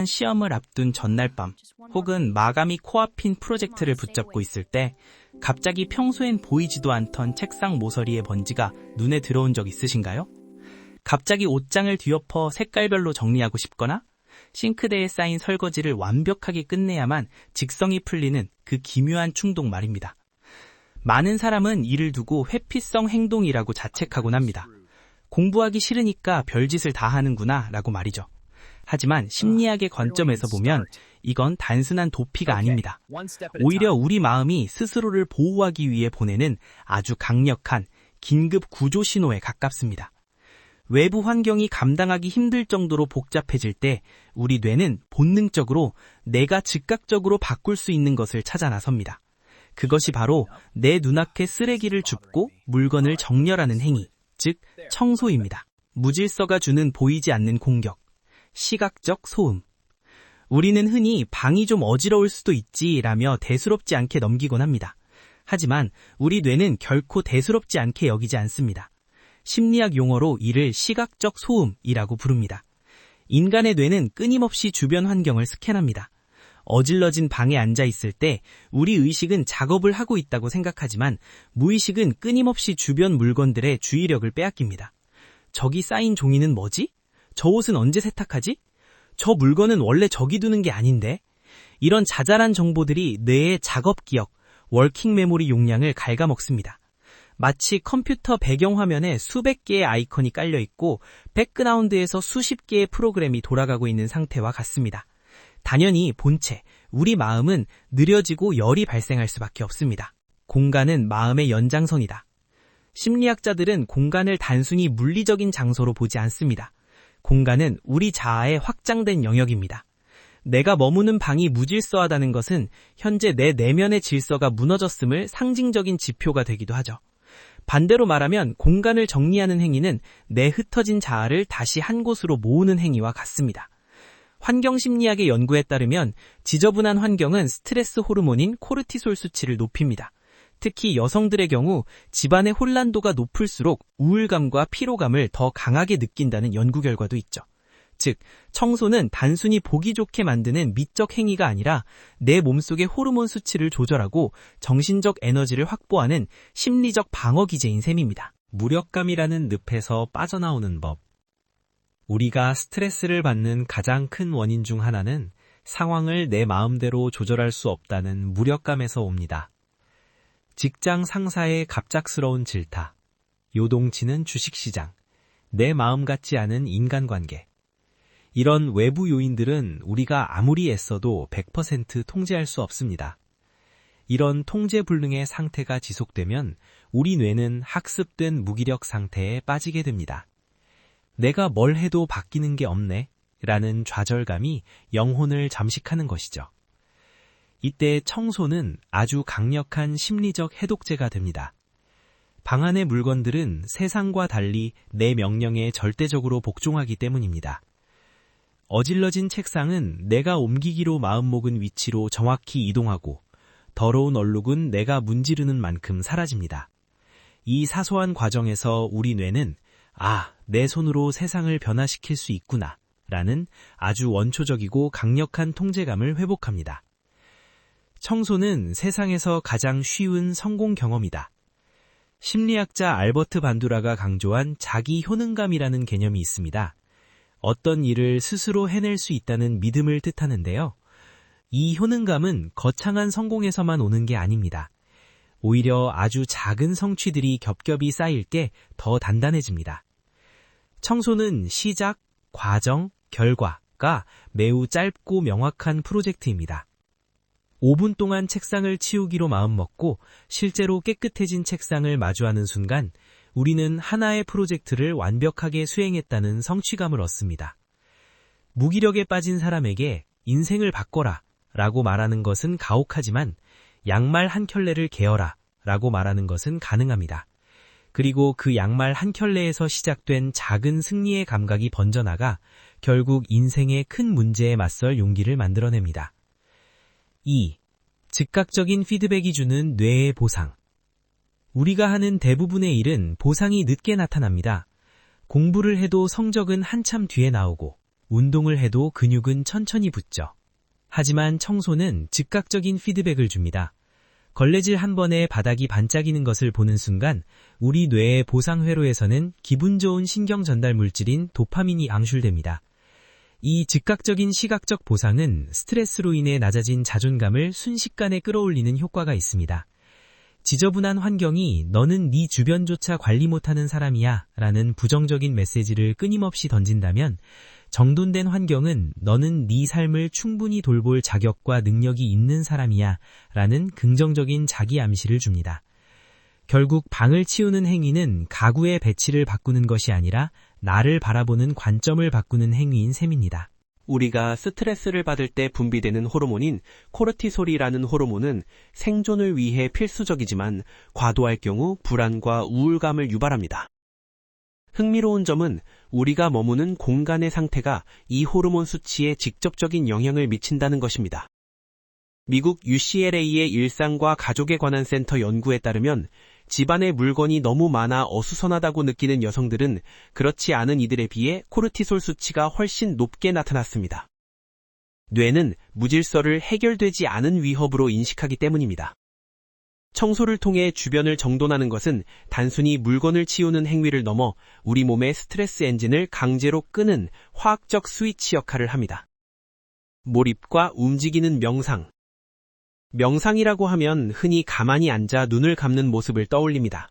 시험을 앞둔 전날 밤, 혹은 마감이 코앞인 프로젝트를 붙잡고 있을 때 갑자기 평소엔 보이지도 않던 책상 모서리의 먼지가 눈에 들어온 적 있으신가요? 갑자기 옷장을 뒤엎어 색깔별로 정리하고 싶거나 싱크대에 쌓인 설거지를 완벽하게 끝내야만 직성이 풀리는 그 기묘한 충동 말입니다. 많은 사람은 이를 두고 회피성 행동이라고 자책하곤 합니다. 공부하기 싫으니까 별짓을 다 하는구나 라고 말이죠. 하지만 심리학의 관점에서 보면 이건 단순한 도피가 아닙니다. 오히려 우리 마음이 스스로를 보호하기 위해 보내는 아주 강력한 긴급 구조 신호에 가깝습니다. 외부 환경이 감당하기 힘들 정도로 복잡해질 때 우리 뇌는 본능적으로 내가 즉각적으로 바꿀 수 있는 것을 찾아 나섭니다. 그것이 바로 내 눈앞에 쓰레기를 줍고 물건을 정렬하는 행위, 즉 청소입니다. 무질서가 주는 보이지 않는 공격, 시각적 소음. 우리는 흔히 방이 좀 어지러울 수도 있지라며 대수롭지 않게 넘기곤 합니다. 하지만 우리 뇌는 결코 대수롭지 않게 여기지 않습니다. 심리학 용어로 이를 시각적 소음이라고 부릅니다. 인간의 뇌는 끊임없이 주변 환경을 스캔합니다. 어질러진 방에 앉아 있을 때 우리 의식은 작업을 하고 있다고 생각하지만 무의식은 끊임없이 주변 물건들의 주의력을 빼앗깁니다. 저기 쌓인 종이는 뭐지? 저 옷은 언제 세탁하지? 저 물건은 원래 저기 두는 게 아닌데? 이런 자잘한 정보들이 뇌의 작업 기억, 워킹 메모리 용량을 갉아먹습니다. 마치 컴퓨터 배경화면에 수백 개의 아이콘이 깔려있고 백그라운드에서 수십 개의 프로그램이 돌아가고 있는 상태와 같습니다. 당연히 본체, 우리 마음은 느려지고 열이 발생할 수밖에 없습니다. 공간은 마음의 연장선이다. 심리학자들은 공간을 단순히 물리적인 장소로 보지 않습니다. 공간은 우리 자아의 확장된 영역입니다. 내가 머무는 방이 무질서하다는 것은 현재 내 내면의 질서가 무너졌음을 상징적인 지표가 되기도 하죠. 반대로 말하면 공간을 정리하는 행위는 내 흩어진 자아를 다시 한 곳으로 모으는 행위와 같습니다. 환경심리학의 연구에 따르면 지저분한 환경은 스트레스 호르몬인 코르티솔 수치를 높입니다. 특히 여성들의 경우 집안의 혼란도가 높을수록 우울감과 피로감을 더 강하게 느낀다는 연구 결과도 있죠. 즉, 청소는 단순히 보기 좋게 만드는 미적 행위가 아니라 내 몸속의 호르몬 수치를 조절하고 정신적 에너지를 확보하는 심리적 방어 기제인 셈입니다. 무력감이라는 늪에서 빠져나오는 법. 우리가 스트레스를 받는 가장 큰 원인 중 하나는 상황을 내 마음대로 조절할 수 없다는 무력감에서 옵니다. 직장 상사의 갑작스러운 질타, 요동치는 주식시장, 내 마음 같지 않은 인간관계. 이런 외부 요인들은 우리가 아무리 애써도 100% 통제할 수 없습니다. 이런 통제불능의 상태가 지속되면 우리 뇌는 학습된 무기력 상태에 빠지게 됩니다. 내가 뭘 해도 바뀌는 게 없네 라는 좌절감이 영혼을 잠식하는 것이죠. 이때 청소는 아주 강력한 심리적 해독제가 됩니다. 방 안의 물건들은 세상과 달리 내 명령에 절대적으로 복종하기 때문입니다. 어질러진 책상은 내가 옮기기로 마음먹은 위치로 정확히 이동하고 더러운 얼룩은 내가 문지르는 만큼 사라집니다. 이 사소한 과정에서 우리 뇌는 내 손으로 세상을 변화시킬 수 있구나 라는 아주 원초적이고 강력한 통제감을 회복합니다. 청소는 세상에서 가장 쉬운 성공 경험이다. 심리학자 알버트 반두라가 강조한 자기 효능감이라는 개념이 있습니다. 어떤 일을 스스로 해낼 수 있다는 믿음을 뜻하는데요. 이 효능감은 거창한 성공에서만 오는 게 아닙니다. 오히려 아주 작은 성취들이 겹겹이 쌓일 때 더 단단해집니다. 청소는 시작, 과정, 결과가 매우 짧고 명확한 프로젝트입니다. 5분 동안 책상을 치우기로 마음먹고 실제로 깨끗해진 책상을 마주하는 순간 우리는 하나의 프로젝트를 완벽하게 수행했다는 성취감을 얻습니다. 무기력에 빠진 사람에게 인생을 바꿔라 라고 말하는 것은 가혹하지만 양말 한 켤레를 개어라 라고 말하는 것은 가능합니다. 그리고 그 양말 한 켤레에서 시작된 작은 승리의 감각이 번져나가 결국 인생의 큰 문제에 맞설 용기를 만들어냅니다. 2. 즉각적인 피드백이 주는 뇌의 보상. 우리가 하는 대부분의 일은 보상이 늦게 나타납니다. 공부를 해도 성적은 한참 뒤에 나오고 운동을 해도 근육은 천천히 붙죠. 하지만 청소는 즉각적인 피드백을 줍니다. 걸레질 한 번에 바닥이 반짝이는 것을 보는 순간 우리 뇌의 보상 회로에서는 기분 좋은 신경 전달 물질인 도파민이 방출됩니다. 이 즉각적인 시각적 보상은 스트레스로 인해 낮아진 자존감을 순식간에 끌어올리는 효과가 있습니다. 지저분한 환경이 너는 네 주변조차 관리 못하는 사람이야 라는 부정적인 메시지를 끊임없이 던진다면, 정돈된 환경은 너는 네 삶을 충분히 돌볼 자격과 능력이 있는 사람이야 라는 긍정적인 자기 암시를 줍니다. 결국 방을 치우는 행위는 가구의 배치를 바꾸는 것이 아니라 나를 바라보는 관점을 바꾸는 행위인 셈입니다. 우리가 스트레스를 받을 때 분비되는 호르몬인 코르티솔이라는 호르몬은 생존을 위해 필수적이지만 과도할 경우 불안과 우울감을 유발합니다. 흥미로운 점은 우리가 머무는 공간의 상태가 이 호르몬 수치에 직접적인 영향을 미친다는 것입니다. 미국 UCLA의 일상과 가족에 관한 센터 연구에 따르면 집안에 물건이 너무 많아 어수선하다고 느끼는 여성들은 그렇지 않은 이들에 비해 코르티솔 수치가 훨씬 높게 나타났습니다. 뇌는 무질서를 해결되지 않은 위협으로 인식하기 때문입니다. 청소를 통해 주변을 정돈하는 것은 단순히 물건을 치우는 행위를 넘어 우리 몸의 스트레스 엔진을 강제로 끄는 화학적 스위치 역할을 합니다. 몰입과 움직이는 명상. 명상이라고 하면 흔히 가만히 앉아 눈을 감는 모습을 떠올립니다.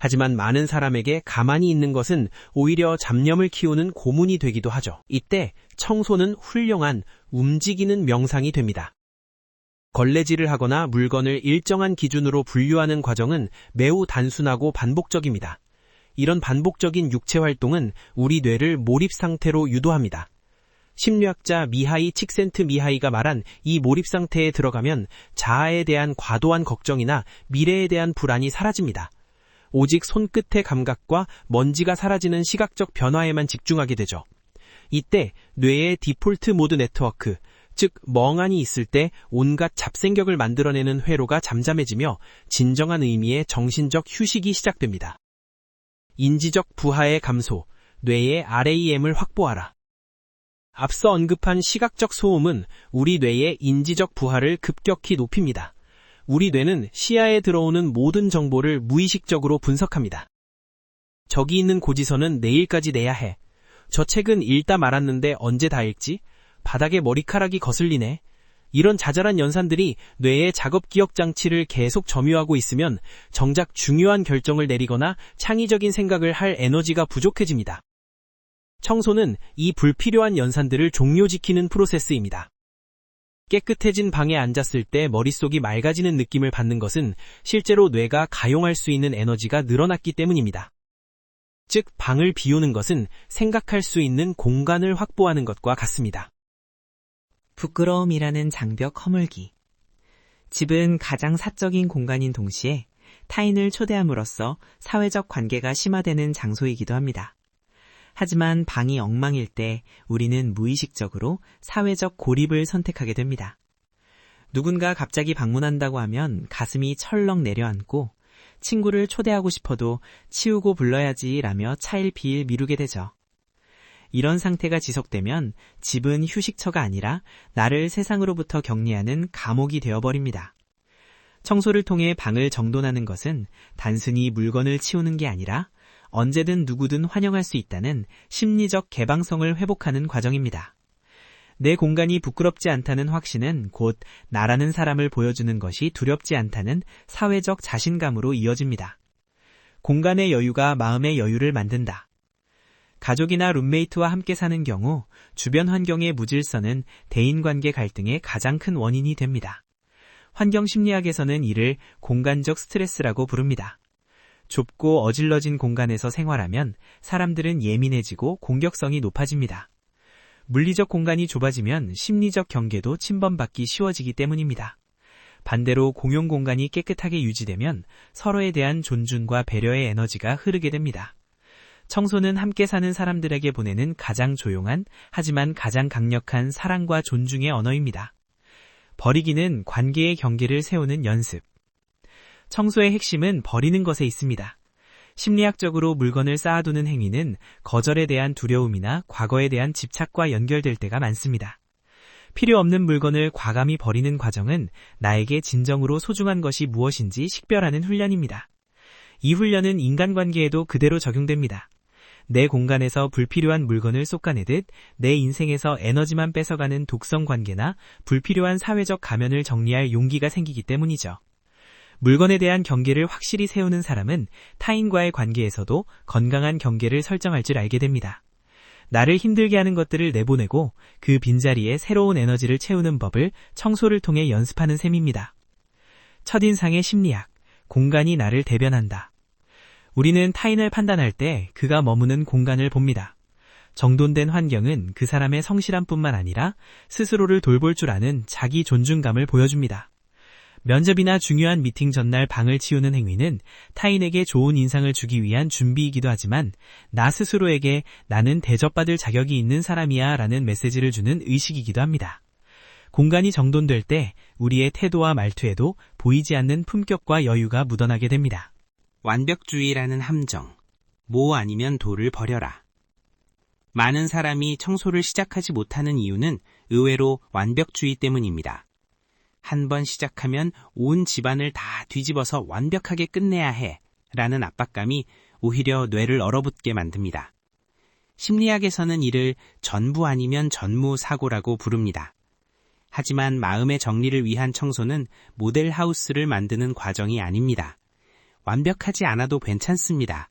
하지만 많은 사람에게 가만히 있는 것은 오히려 잡념을 키우는 고문이 되기도 하죠. 이때 청소는 훌륭한 움직이는 명상이 됩니다. 걸레질을 하거나 물건을 일정한 기준으로 분류하는 과정은 매우 단순하고 반복적입니다. 이런 반복적인 육체 활동은 우리 뇌를 몰입 상태로 유도합니다. 심리학자 미하이 칙센트미하이가 말한 이 몰입 상태에 들어가면 자아에 대한 과도한 걱정이나 미래에 대한 불안이 사라집니다. 오직 손끝의 감각과 먼지가 사라지는 시각적 변화에만 집중하게 되죠. 이때 뇌의 디폴트 모드 네트워크, 즉 멍하니 있을 때 온갖 잡생격을 만들어내는 회로가 잠잠해지며 진정한 의미의 정신적 휴식이 시작됩니다. 인지적 부하의 감소, 뇌의 REM을 확보하라. 앞서 언급한 시각적 소음은 우리 뇌의 인지적 부하를 급격히 높입니다. 우리 뇌는 시야에 들어오는 모든 정보를 무의식적으로 분석합니다. 저기 있는 고지서는 내일까지 내야 해. 저 책은 읽다 말았는데 언제 다 읽지? 바닥에 머리카락이 거슬리네. 이런 자잘한 연산들이 뇌의 작업 기억 장치를 계속 점유하고 있으면 정작 중요한 결정을 내리거나 창의적인 생각을 할 에너지가 부족해집니다. 청소는 이 불필요한 연산들을 종료지키는 프로세스입니다. 깨끗해진 방에 앉았을 때 머릿속이 맑아지는 느낌을 받는 것은 실제로 뇌가 가용할 수 있는 에너지가 늘어났기 때문입니다. 즉, 방을 비우는 것은 생각할 수 있는 공간을 확보하는 것과 같습니다. 부끄러움이라는 장벽 허물기. 집은 가장 사적인 공간인 동시에 타인을 초대함으로써 사회적 관계가 심화되는 장소이기도 합니다. 하지만 방이 엉망일 때 우리는 무의식적으로 사회적 고립을 선택하게 됩니다. 누군가 갑자기 방문한다고 하면 가슴이 철렁 내려앉고 친구를 초대하고 싶어도 치우고 불러야지 라며 차일피일 미루게 되죠. 이런 상태가 지속되면 집은 휴식처가 아니라 나를 세상으로부터 격리하는 감옥이 되어버립니다. 청소를 통해 방을 정돈하는 것은 단순히 물건을 치우는 게 아니라 언제든 누구든 환영할 수 있다는 심리적 개방성을 회복하는 과정입니다. 내 공간이 부끄럽지 않다는 확신은 곧 나라는 사람을 보여주는 것이 두렵지 않다는 사회적 자신감으로 이어집니다. 공간의 여유가 마음의 여유를 만든다. 가족이나 룸메이트와 함께 사는 경우 주변 환경의 무질서는 대인관계 갈등의 가장 큰 원인이 됩니다. 환경심리학에서는 이를 공간적 스트레스라고 부릅니다. 좁고 어질러진 공간에서 생활하면 사람들은 예민해지고 공격성이 높아집니다. 물리적 공간이 좁아지면 심리적 경계도 침범받기 쉬워지기 때문입니다. 반대로 공용 공간이 깨끗하게 유지되면 서로에 대한 존중과 배려의 에너지가 흐르게 됩니다. 청소는 함께 사는 사람들에게 보내는 가장 조용한 하지만 가장 강력한 사랑과 존중의 언어입니다. 버리기는 관계의 경계를 세우는 연습. 청소의 핵심은 버리는 것에 있습니다. 심리학적으로 물건을 쌓아두는 행위는 거절에 대한 두려움이나 과거에 대한 집착과 연결될 때가 많습니다. 필요 없는 물건을 과감히 버리는 과정은 나에게 진정으로 소중한 것이 무엇인지 식별하는 훈련입니다. 이 훈련은 인간관계에도 그대로 적용됩니다. 내 공간에서 불필요한 물건을 쏟아내듯 내 인생에서 에너지만 뺏어가는 독성 관계나 불필요한 사회적 가면을 정리할 용기가 생기기 때문이죠. 물건에 대한 경계를 확실히 세우는 사람은 타인과의 관계에서도 건강한 경계를 설정할 줄 알게 됩니다. 나를 힘들게 하는 것들을 내보내고 그 빈자리에 새로운 에너지를 채우는 법을 청소를 통해 연습하는 셈입니다. 첫인상의 심리학, 공간이 나를 대변한다. 우리는 타인을 판단할 때 그가 머무는 공간을 봅니다. 정돈된 환경은 그 사람의 성실함뿐만 아니라 스스로를 돌볼 줄 아는 자기 존중감을 보여줍니다. 면접이나 중요한 미팅 전날 방을 치우는 행위는 타인에게 좋은 인상을 주기 위한 준비이기도 하지만 나 스스로에게 나는 대접받을 자격이 있는 사람이야 라는 메시지를 주는 의식이기도 합니다. 공간이 정돈될 때 우리의 태도와 말투에도 보이지 않는 품격과 여유가 묻어나게 됩니다. 완벽주의라는 함정. 모 아니면 도를 버려라. 많은 사람이 청소를 시작하지 못하는 이유는 의외로 완벽주의 때문입니다. 한 번 시작하면 온 집안을 다 뒤집어서 완벽하게 끝내야 해 라는 압박감이 오히려 뇌를 얼어붙게 만듭니다. 심리학에서는 이를 전부 아니면 전무 사고라고 부릅니다. 하지만 마음의 정리를 위한 청소는 모델 하우스를 만드는 과정이 아닙니다. 완벽하지 않아도 괜찮습니다.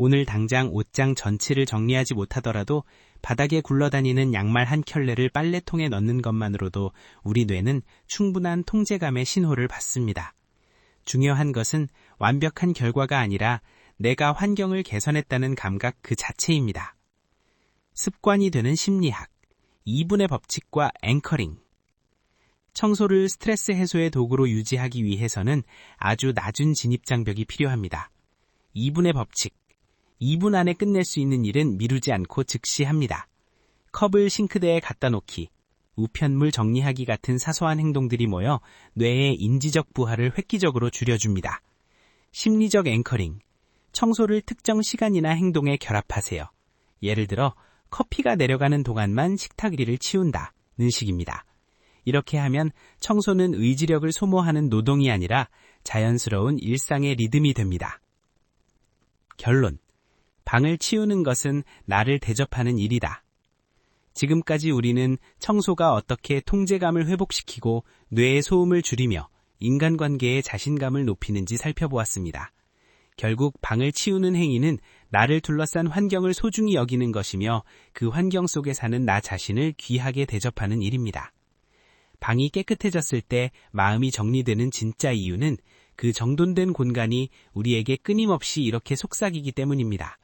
오늘 당장 옷장 전체를 정리하지 못하더라도 바닥에 굴러다니는 양말 한 켤레를 빨래통에 넣는 것만으로도 우리 뇌는 충분한 통제감의 신호를 받습니다. 중요한 것은 완벽한 결과가 아니라 내가 환경을 개선했다는 감각 그 자체입니다. 습관이 되는 심리학, 2분의 법칙과 앵커링. 청소를 스트레스 해소의 도구로 유지하기 위해서는 아주 낮은 진입장벽이 필요합니다. 2분의 법칙. 2분 안에 끝낼 수 있는 일은 미루지 않고 즉시 합니다. 컵을 싱크대에 갖다 놓기, 우편물 정리하기 같은 사소한 행동들이 모여 뇌의 인지적 부하를 획기적으로 줄여줍니다. 심리적 앵커링, 청소를 특정 시간이나 행동에 결합하세요. 예를 들어 커피가 내려가는 동안만 식탁 위를 치운다는 식입니다. 이렇게 하면 청소는 의지력을 소모하는 노동이 아니라 자연스러운 일상의 리듬이 됩니다. 결론. 방을 치우는 것은 나를 대접하는 일이다. 지금까지 우리는 청소가 어떻게 통제감을 회복시키고 뇌의 소음을 줄이며 인간관계의 자신감을 높이는지 살펴보았습니다. 결국 방을 치우는 행위는 나를 둘러싼 환경을 소중히 여기는 것이며 그 환경 속에 사는 나 자신을 귀하게 대접하는 일입니다. 방이 깨끗해졌을 때 마음이 정리되는 진짜 이유는 그 정돈된 공간이 우리에게 끊임없이 이렇게 속삭이기 때문입니다.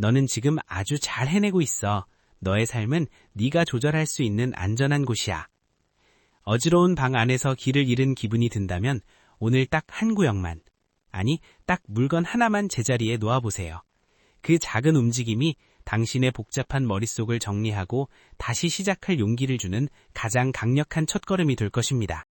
너는 지금 아주 잘 해내고 있어. 너의 삶은 네가 조절할 수 있는 안전한 곳이야. 어지러운 방 안에서 길을 잃은 기분이 든다면 오늘 딱 한 구역만, 아니 딱 물건 하나만 제자리에 놓아보세요. 그 작은 움직임이 당신의 복잡한 머릿속을 정리하고 다시 시작할 용기를 주는 가장 강력한 첫걸음이 될 것입니다.